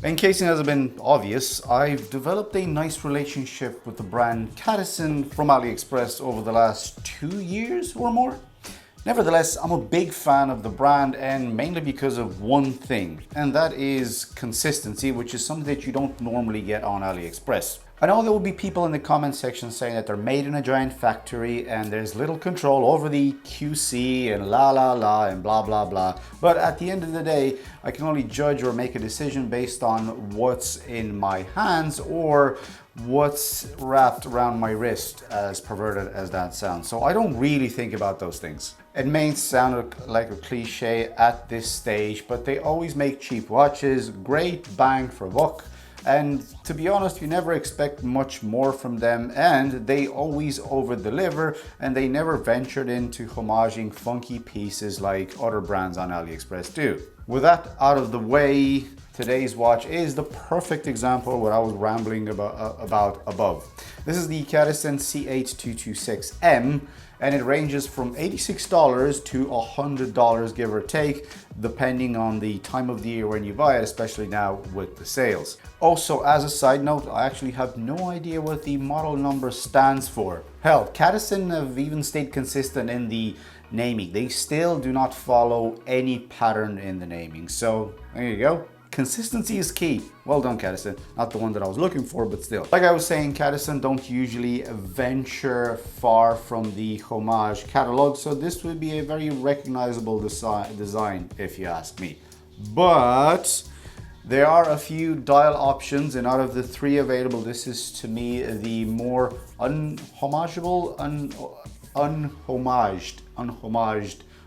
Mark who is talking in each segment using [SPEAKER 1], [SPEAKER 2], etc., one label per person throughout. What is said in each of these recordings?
[SPEAKER 1] In case it hasn't been obvious, I've developed a nice relationship with the brand Cadison from Aliexpress over the last 2 years or more. Nevertheless, I'm a big fan of the brand, and mainly because of one thing, and that is consistency, which is something that you don't normally get on Aliexpress. I know there will be people in the comment section saying that they're made in a giant factory and there's little control over the QC and la la la and blah blah blah, but at the end of the day, I can only judge or make a decision based on what's in my hands or what's wrapped around my wrist, as perverted as that sounds. So I don't really think about those things. It may sound like a cliche at this stage, but they always make cheap watches, great bang for buck. And to be honest, you never expect much more from them, and they always over-deliver, and they never ventured into homaging funky pieces like other brands on AliExpress do. With that out of the way, today's watch is the perfect example of what I was rambling about above. This is the Cadisen C8226M, and it ranges from $86 to $100, give or take, depending on the time of the year when you buy it, especially now with the sales. Also, as a side note, I actually have no idea what the model number stands for. Hell, Cadison have even stayed consistent in the naming. They still do not follow any pattern in the naming. So there you go. Consistency is key. Well done, Cadison. Not the one that I was looking for, but still. Like I was saying, Cadison don't usually venture far from the homage catalog, so this would be a very recognizable design if you ask me. But there are a few dial options, and out of the 3 available, this is to me the more unhomaged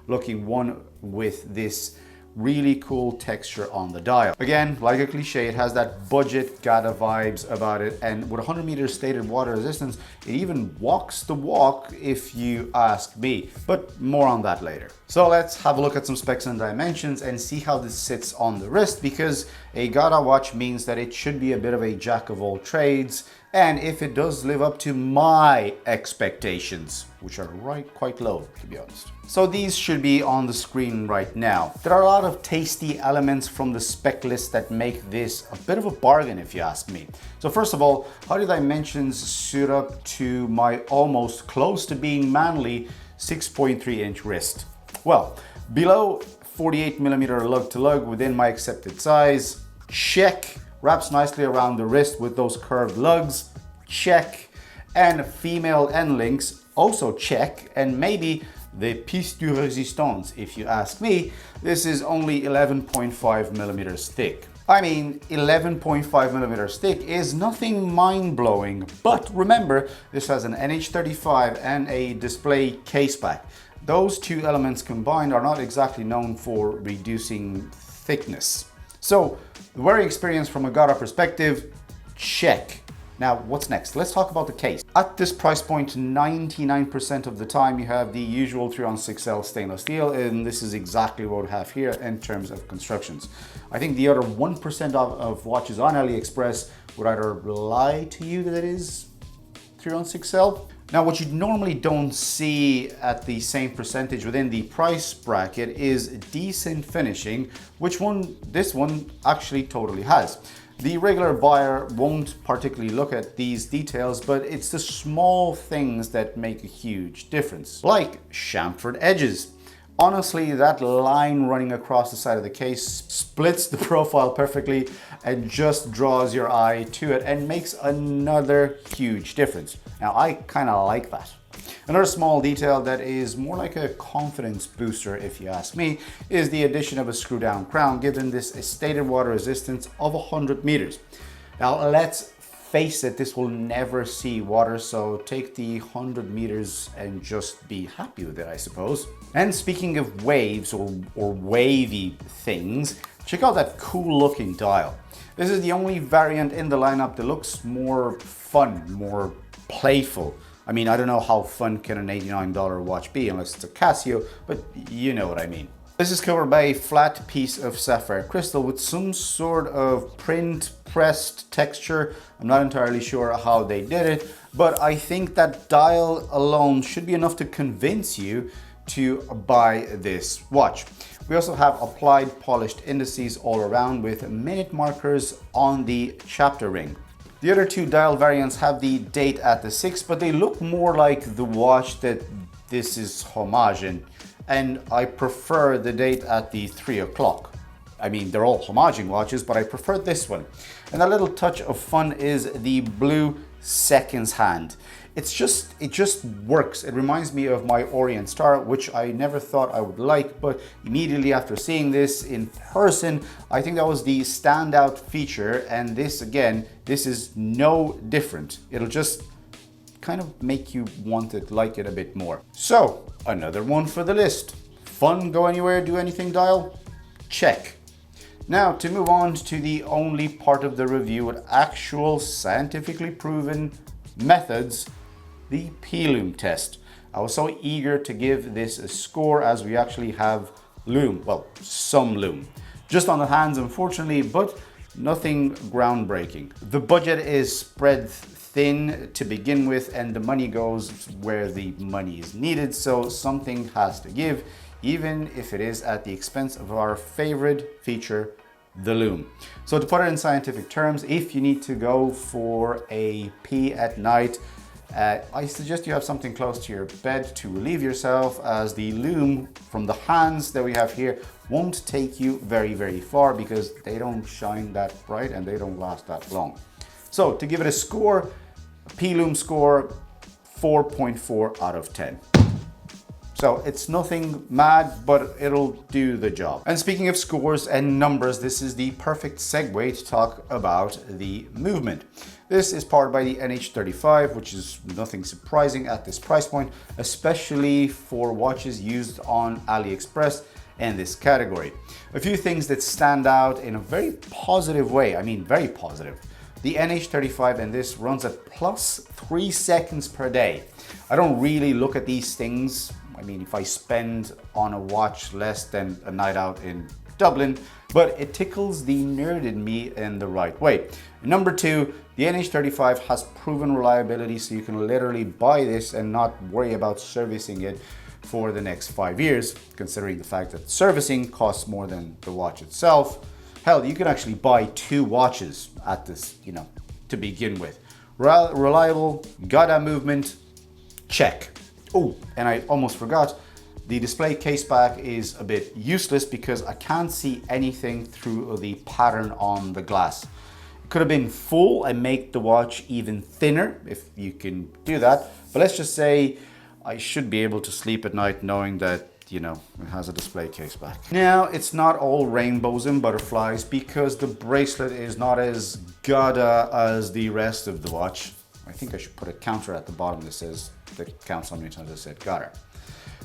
[SPEAKER 1] looking one with this really cool texture on the dial. Again, like a cliche, it has that budget Gata vibes about it, and with 100 meters stated water resistance, it even walks the walk if you ask me, but more on that later. So let's have a look at some specs and dimensions and see how this sits on the wrist, because a Gata watch means that it should be a bit of a jack of all trades, and if it does live up to my expectations, which are quite low, to be honest. So these should be on the screen right now. There are a lot of tasty elements from the spec list that make this a bit of a bargain, if you ask me. So first of all, how do dimensions suit up to my almost close to being manly 6.3-inch wrist? Well, below 48mm lug to lug within my accepted size, check. Wraps nicely around the wrist with those curved lugs, check. And female end links, also check. And maybe the piece de résistance, if you ask me. This is only 11.5mm thick. I mean, 11.5mm thick is nothing mind-blowing, but remember, this has an NH35 and a display case back. Those two elements combined are not exactly known for reducing thickness. So, the wearing experience from a Gata perspective, check. Now, what's next? Let's talk about the case. At this price point, 99% of the time you have the usual 3-on-6L stainless steel, and this is exactly what we have here in terms of constructions. I think the other 1% of watches on AliExpress would either lie to you that it is 3-on-6L. Now, what you normally don't see at the same percentage within the price bracket is decent finishing, which this one actually totally has. The regular buyer won't particularly look at these details, but it's the small things that make a huge difference, like chamfered edges. Honestly, that line running across the side of the case splits the profile perfectly and just draws your eye to it and makes another huge difference. Now, I kind of like that. Another small detail that is more like a confidence booster, if you ask me, is the addition of a screw down crown, giving this a stated water resistance of 100 meters. Now, let's face it, this will never see water, so take the 100 meters and just be happy with it, I suppose. And speaking of waves or wavy things, check out that cool looking dial. This is the only variant in the lineup that looks more fun, more playful. I mean, I don't know how fun can an $89 watch be unless it's a Casio, but you know what I mean. This is covered by a flat piece of sapphire crystal with some sort of print pressed texture. I'm not entirely sure how they did it, but I think that dial alone should be enough to convince you to buy this watch. We also have applied polished indices all around with minute markers on the chapter ring. The other two dial variants have the date at the 6, but they look more like the watch that this is homaging, and I prefer the date at the 3 o'clock. I mean, they're all homaging watches, but I prefer this one. And a little touch of fun is the blue seconds hand. It just works. It reminds me of my Orient Star, which I never thought I would like, but immediately after seeing this in person, I think that was the standout feature. And this, again, this is no different. It'll just kind of make you want it, like it a bit more. So, another one for the list. Fun, go anywhere, do anything dial? Check. Now, to move on to the only part of the review with actual scientifically proven methods, the P-Lume test. I was so eager to give this a score as we actually have Lume, well, some Lume. Just on the hands, unfortunately, but nothing groundbreaking. The budget is spread thin to begin with, and the money goes where the money is needed, so something has to give, even if it is at the expense of our favorite feature, the Lume. So to put it in scientific terms, if you need to go for a pee at night, I suggest you have something close to your bed to relieve yourself, as the Lume from the hands that we have here won't take you very, very far because they don't shine that bright and they don't last that long. So to give it a score, a P-Lume score, 4.4 out of 10. So it's nothing mad, but it'll do the job. And speaking of scores and numbers, this is the perfect segue to talk about the movement. This is powered by the NH35, which is nothing surprising at this price point, especially for watches used on Aliexpress in this category. A few things that stand out in a very positive way, I mean very positive. The NH35 and this runs at plus 3 seconds per day. I don't really look at these things. I mean, if I spend on a watch less than a night out in Dublin, but it tickles the nerd in me in the right way. Number two, the NH35 has proven reliability, so you can literally buy this and not worry about servicing it for the next 5 years, considering the fact that servicing costs more than the watch itself. Hell, you can actually buy 2 watches at this, to begin with. Reliable, got a movement, check. Oh, and I almost forgot, the display case back is a bit useless because I can't see anything through the pattern on the glass. It could have been full and make the watch even thinner if you can do that. But let's just say I should be able to sleep at night knowing that, it has a display case back. Now, it's not all rainbows and butterflies because the bracelet is not as gada as the rest of the watch. I think I should put a counter at the bottom that counts how many times I said gada.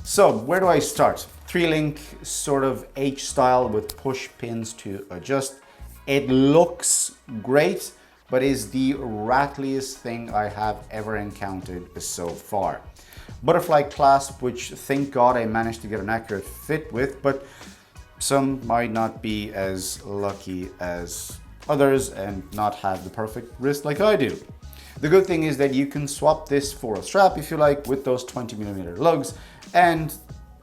[SPEAKER 1] So where do I start? 3-link sort of H style with push pins to adjust. It looks great, but is the rattliest thing I have ever encountered so far. Butterfly clasp, which thank God I managed to get an accurate fit with, but some might not be as lucky as others and not have the perfect wrist like I do. The good thing is that you can swap this for a strap if you like with those 20mm lugs, and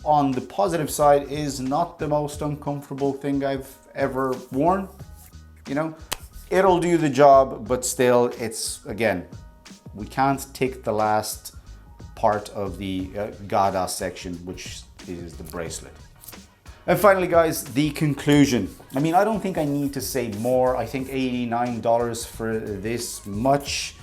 [SPEAKER 1] on the positive side is not the most uncomfortable thing I've ever worn. It'll do the job, but still it's, again, we can't tick the last part of the Gada section, which is the bracelet. And finally, guys, the conclusion. I mean, I don't think I need to say more. I think $89 for this much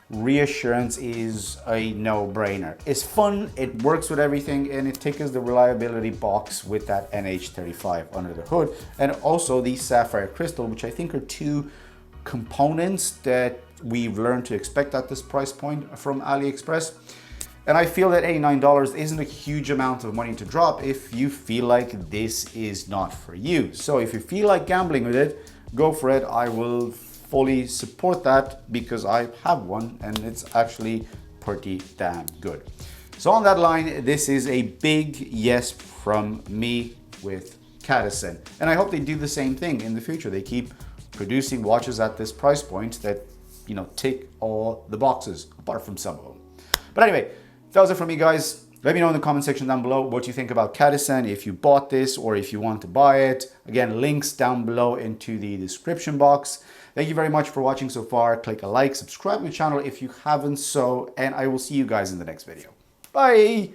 [SPEAKER 1] reassurance is a no-brainer. It's fun, it works with everything, and it tickles the reliability box with that NH35 under the hood, and also the sapphire crystal, which I think are 2 components that we've learned to expect at this price point from AliExpress. And I feel that $89 isn't a huge amount of money to drop if you feel like this is not for you. So if you feel like gambling with it, go for it. I will fully support that because I have one and it's actually pretty damn good. So on that line, this is a big yes from me with Cadison. And I hope they do the same thing in the future. They keep producing watches at this price point that, tick all the boxes, apart from some of them. But anyway, that was it from me, guys. Let Let me know in the comment section down below what you think about Cadison, if you bought this or if you want to buy it. Again, links down below into the description box. Thank you very much for watching so far. Click a like, subscribe to the channel if you haven't so, and I will see you guys in the next video. Bye!